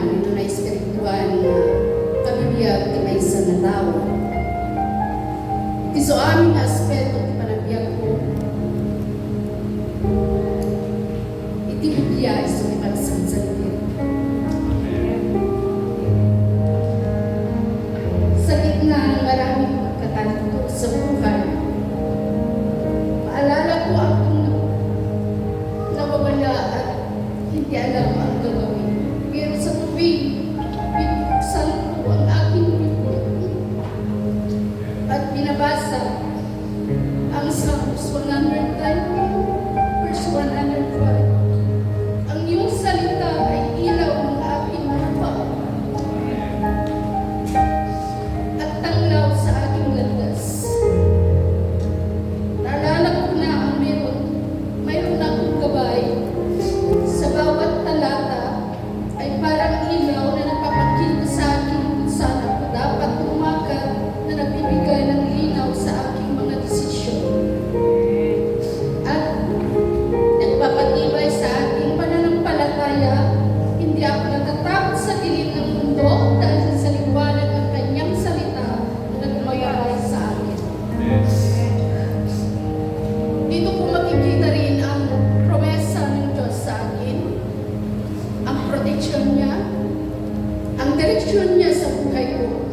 ino na espiritual na kabibiyag ti maysa nga tawo. Iti so aming aspeto ti panagbiag ko. Iti Biblia iso ti panagsalsaliti. Sa gitna ng maraming pagkatanto sa buhay, maalala ko akong nawawala at hindi alam ang gagawin. Pero sa tuwing binuksan ko ang aking Biblia at binabasa ang Psalms 119 verse 105, ang iyong salita ay ilaw ng aking mata at tanglaw sa aking landas. Naalala ko na ang mayroon akong gabay sa bawat talata ay parang ilaw na nagpapakita sa akin kung saan ako dapat tumakat na nagbibigay ng linaw sa aking mga desisyon. At nagpapatibay sa aking pananampalataya, hindi ako natatakot sa dilim ng mundo dahil sa liwanag ng kanyang salita na nagmayaray sa akin. Dito po makikita rin ang promesa ng Diyos sa akin, ang proteksyon niya, ang direksyon niya sa buhay ko.